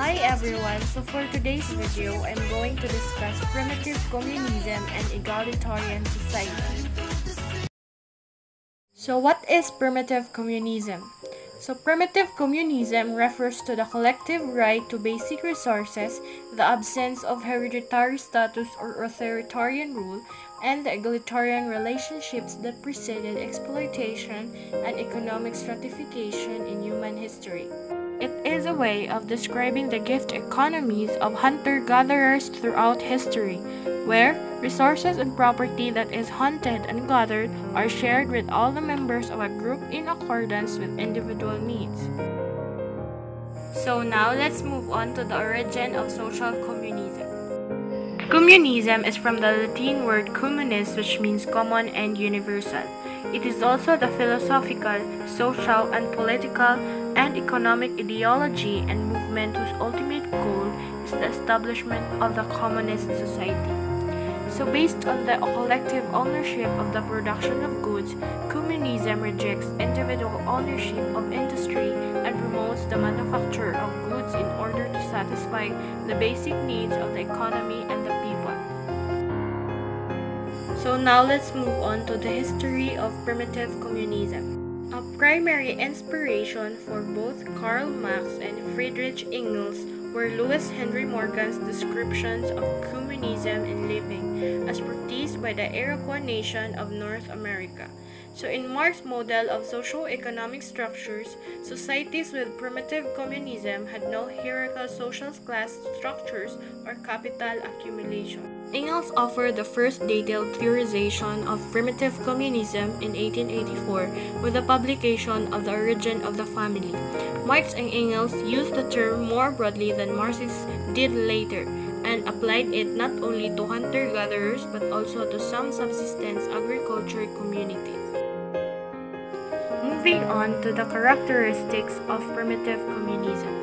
Hi everyone, so for today's video, I'm going to discuss primitive communism and egalitarian society. So what is primitive communism? So primitive communism refers to the collective right to basic resources, the absence of hereditary status or authoritarian rule, and the egalitarian relationships that preceded exploitation and economic stratification in human history. It is a way of describing the gift economies of hunter-gatherers throughout history, where resources and property that is hunted and gathered are shared with all the members of a group in accordance with individual needs. So now let's move on to the origin of social communism. Communism is from the Latin word communis, which means common and universal. It is also the philosophical, social, and political and economic ideology and movement whose ultimate goal is the establishment of the communist society. So based on the collective ownership of the production of goods, communism rejects individual ownership of industry and promotes the manufacture of goods in order to satisfy the basic needs of the economy and the people. So now let's move on to the history of primitive communism. A primary inspiration for both Karl Marx and Friedrich Engels were Louis Henry Morgan's descriptions of communism in living, as practiced by the Iroquois nation of North America. So in Marx's model of socio-economic structures, societies with primitive communism had no hierarchical social class structures or capital accumulation. Engels offered the first detailed theorization of primitive communism in 1884 with the publication of The Origin of the Family. Marx and Engels used the term more broadly than Marxists did later, and applied it not only to hunter-gatherers but also to some subsistence agriculture communities. Moving on to the characteristics of primitive communism.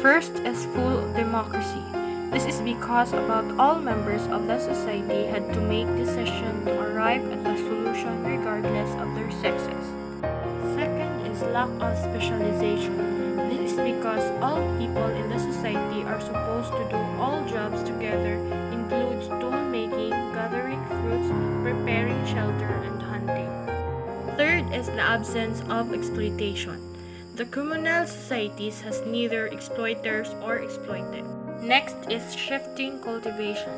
First is full democracy. This is because about all members of the society had to make decisions to arrive at a solution regardless of their sexes. Second is lack of specialization. This is because all people in the society are supposed to do all jobs together, includes tool making, gathering fruits, preparing shelter, and hunting. Third is the absence of exploitation. The communal societies has neither exploiters or exploited. Next is shifting cultivation.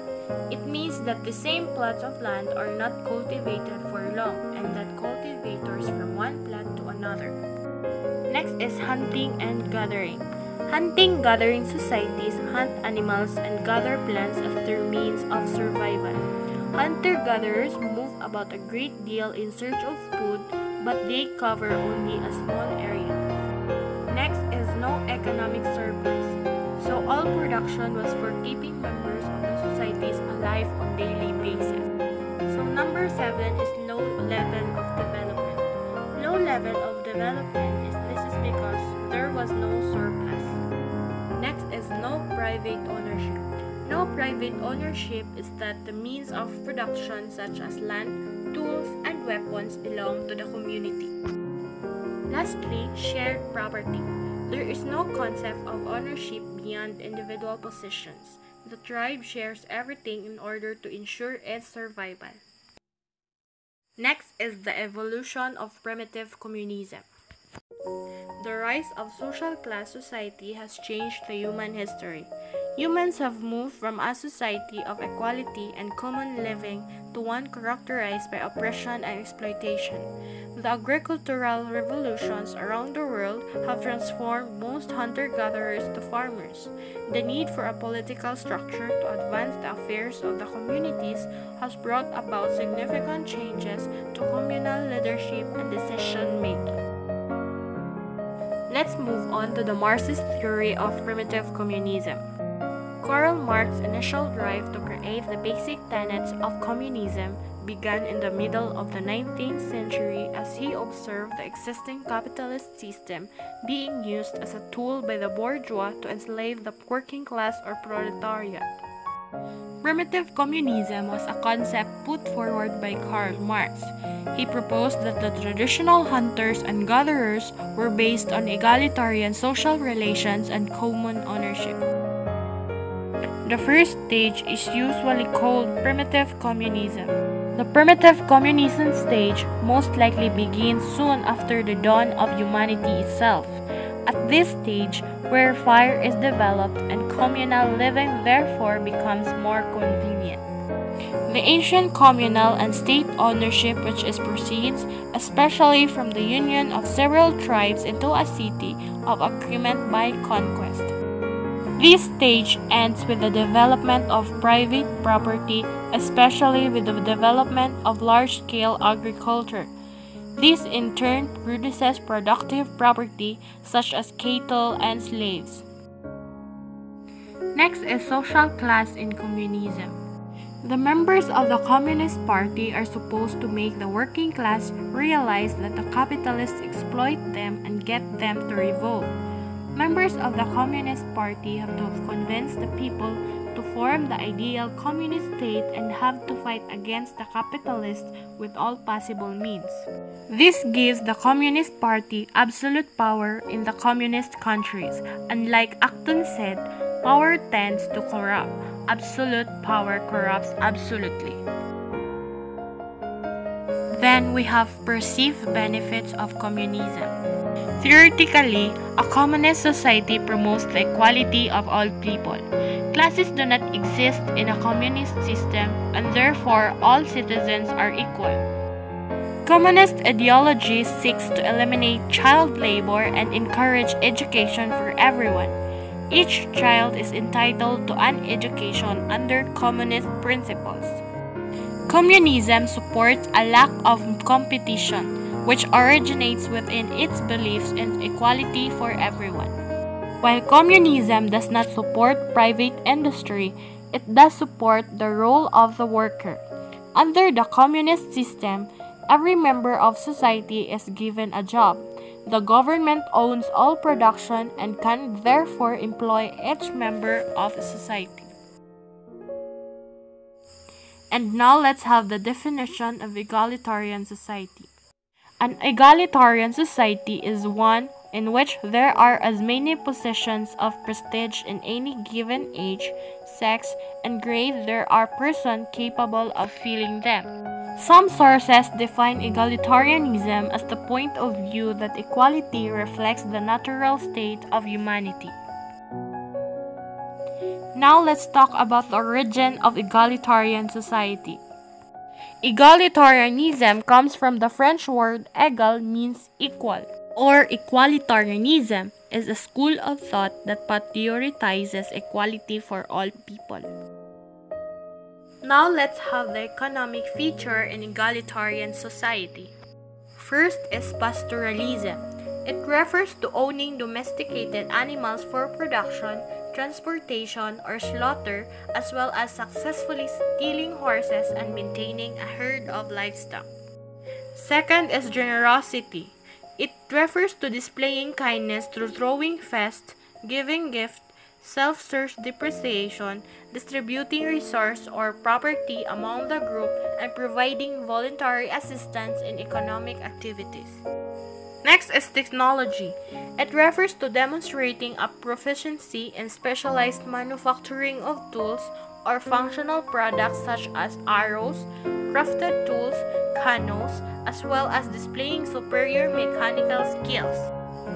It means that the same plots of land are not cultivated for long and that cultivators from one plot to another. Next is hunting and gathering. Hunting-gathering societies hunt animals and gather plants as their means of survival. Hunter-gatherers move about a great deal in search of food, but they cover only a small area. Next is no economic surplus. So all production was for keeping members of the societies alive on daily basis. So number 7 is low level of development. Low level of development is because there was no surplus. Next is no private ownership. No private ownership is that the means of production such as land, tools, and weapons belong to the community. Lastly, shared property. There is no concept of ownership beyond individual possessions. The tribe shares everything in order to ensure its survival. Next is the evolution of primitive communism. The rise of social class society has changed the human history. Humans have moved from a society of equality and common living to one characterized by oppression and exploitation. The agricultural revolutions around the world have transformed most hunter-gatherers to farmers. The need for a political structure to advance the affairs of the communities has brought about significant changes to communal leadership and decision-making. Let's move on to the Marxist theory of primitive communism. Karl Marx's initial drive to create the basic tenets of communism began in the middle of the 19th century as he observed the existing capitalist system being used as a tool by the bourgeois to enslave the working class or proletariat. Primitive communism was a concept put forward by Karl Marx. He proposed that the traditional hunters and gatherers were based on egalitarian social relations and common ownership. the first stage is usually called primitive communism. The primitive communism stage most likely begins soon after the dawn of humanity itself. At this stage, where fire is developed and communal living therefore becomes more convenient. The ancient communal and state ownership which is proceeds, especially from the union of several tribes into a city of agreement by conquest. This stage ends with the development of private property, especially with the development of large-scale agriculture. This in turn produces productive property such as cattle and slaves. Next is social class in communism. The members of the Communist Party are supposed to make the working class realize that the capitalists exploit them and get them to revolt. Members of the Communist Party have to convince the people to form the ideal communist state and have to fight against the capitalists with all possible means. This gives the Communist Party absolute power in the communist countries, and like Acton said, power tends to corrupt. Absolute power corrupts absolutely. Then we have perceived benefits of communism. Theoretically, a communist society promotes the equality of all people. Classes do not exist in a communist system, and therefore all citizens are equal. Communist ideology seeks to eliminate child labor and encourage education for everyone. Each child is entitled to an education under communist principles. Communism supports a lack of competition, which originates within its beliefs in equality for everyone. While communism does not support private industry, it does support the role of the worker. Under the communist system, every member of society is given a job. The government owns all production and can therefore employ each member of society. And now let's have the definition of egalitarian society. An egalitarian society is one in which there are as many positions of prestige in any given age, sex, and grade there are persons capable of filling them. Some sources define egalitarianism as the point of view that equality reflects the natural state of humanity. Now let's talk about the origin of egalitarian society. Egalitarianism comes from the French word égal means equal, or equalitarianism is a school of thought that prioritizes equality for all people. Now let's have the economic feature in egalitarian society. First is pastoralism. It refers to owning domesticated animals for production, transportation, or slaughter, as well as successfully stealing horses and maintaining a herd of livestock. Second is generosity. It refers to displaying kindness through throwing feasts, giving gifts, self-depreciation, distributing resource or property among the group, and providing voluntary assistance in economic activities. Next is technology. It refers to demonstrating a proficiency in specialized manufacturing of tools or functional products such as arrows, crafted tools, canoes, as well as displaying superior mechanical skills.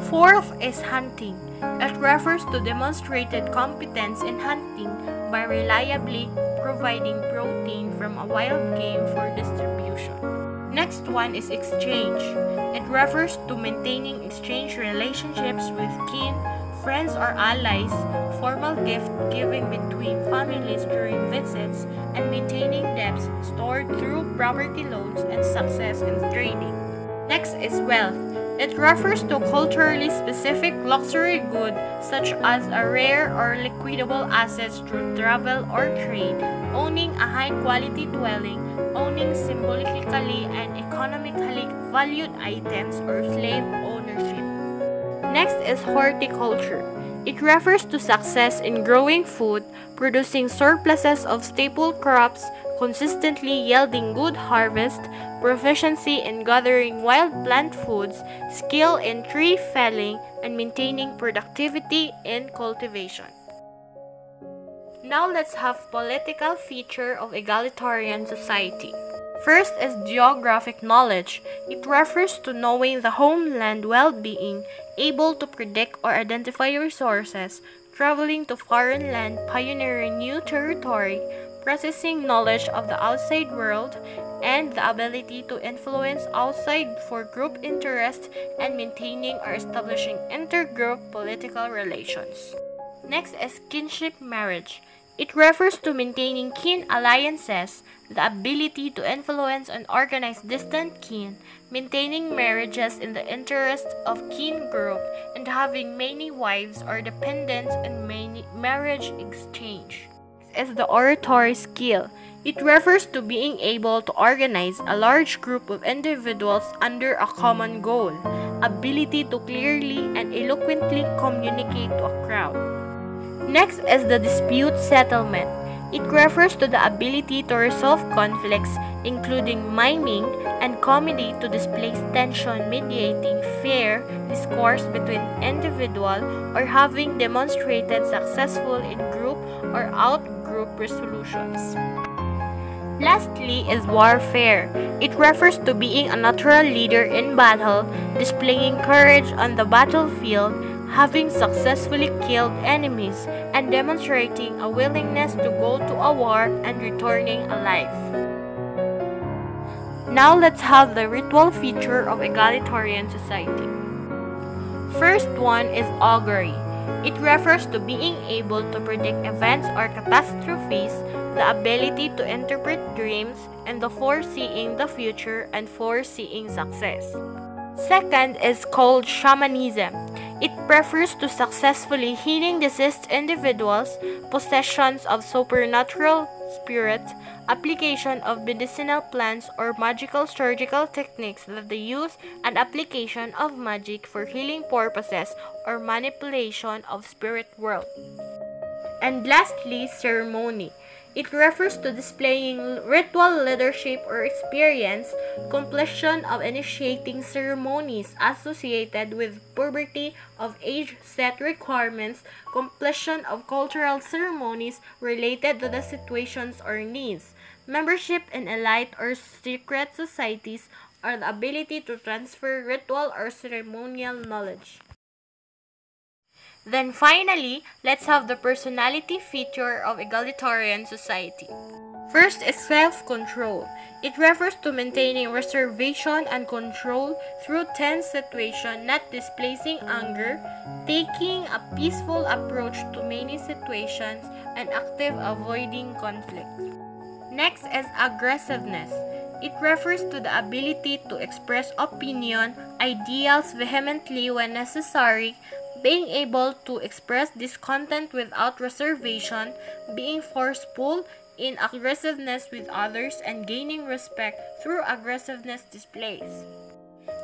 Fourth is hunting. It refers to demonstrated competence in hunting by reliably providing protein from a wild game for distribution. Next one is exchange. It refers to maintaining exchange relationships with kin, friends or allies, formal gift giving between families during visits, and maintaining debts stored through property loans and success in trading. Next is wealth. It refers to culturally specific luxury goods such as a rare or liquidable assets through travel or trade, owning a high-quality dwelling, owning symbolically and economically valued items, or slave ownership. Next is horticulture. It refers to success in growing food, producing surpluses of staple crops, consistently yielding good harvest, proficiency in gathering wild plant foods, skill in tree felling, and maintaining productivity in cultivation. Now let's have political feature of egalitarian society. First is geographic knowledge. It refers to knowing the homeland well-being, able to predict or identify resources, traveling to foreign land, pioneering new territory, processing knowledge of the outside world, and the ability to influence outside for group interest and maintaining or establishing intergroup political relations. Next is kinship marriage. It refers to maintaining kin alliances, the ability to influence and organize distant kin, maintaining marriages in the interest of kin group, and having many wives or dependents in many marriage exchange. Next is the oratory skill. It refers to being able to organize a large group of individuals under a common goal, ability to clearly and eloquently communicate to a crowd. Next is the dispute settlement. It refers to the ability to resolve conflicts, including miming and comedy to display tension, mediating fair discourse between individual or having demonstrated successful in group or out-group resolutions. Lastly is warfare. It refers to being a natural leader in battle, displaying courage on the battlefield, having successfully killed enemies, and demonstrating a willingness to go to a war and returning alive. Now let's have the ritual feature of egalitarian society. First one is augury. It refers to being able to predict events or catastrophes, the ability to interpret dreams, and the foreseeing the future and foreseeing success. Second is called shamanism. It refers to successfully healing deceased individuals, possessions of supernatural spirits, application of medicinal plants or magical surgical techniques that the use and application of magic for healing purposes or manipulation of spirit world. And lastly, ceremony. It refers to displaying ritual leadership or experience, completion of initiating ceremonies associated with puberty of age-set requirements, completion of cultural ceremonies related to the situations or needs, membership in elite or secret societies, or the ability to transfer ritual or ceremonial knowledge. Then finally, let's have the personality feature of egalitarian society. First is self-control. It refers to maintaining reservation and control through tense situation, not displacing anger, taking a peaceful approach to many situations, and active avoiding conflict. Next is aggressiveness. It refers to the ability to express opinion, ideals vehemently when necessary, being able to express discontent without reservation, being forceful in aggressiveness with others, and gaining respect through aggressiveness displays.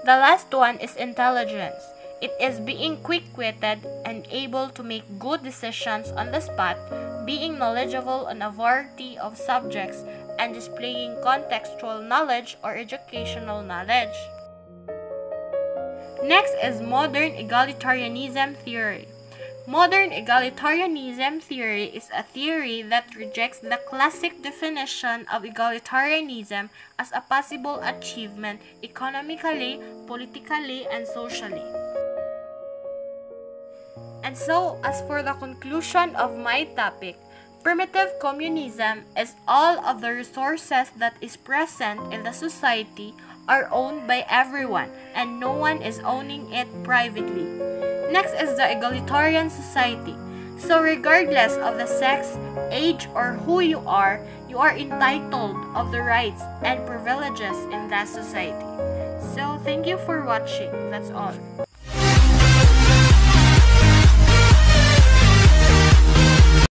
The last one is intelligence. It is being quick-witted and able to make good decisions on the spot, being knowledgeable on a variety of subjects, and displaying contextual knowledge or educational knowledge. Next is modern egalitarianism theory. Modern egalitarianism theory is a theory that rejects the classic definition of egalitarianism as a possible achievement economically, politically, and socially. And so, as for the conclusion of my topic, primitive communism is all of the resources that is present in the society are owned by everyone and no one is owning it privately. Next is the egalitarian society. So regardless of the sex, age, or who you are entitled of the rights and privileges in that society. So thank you for watching. That's all.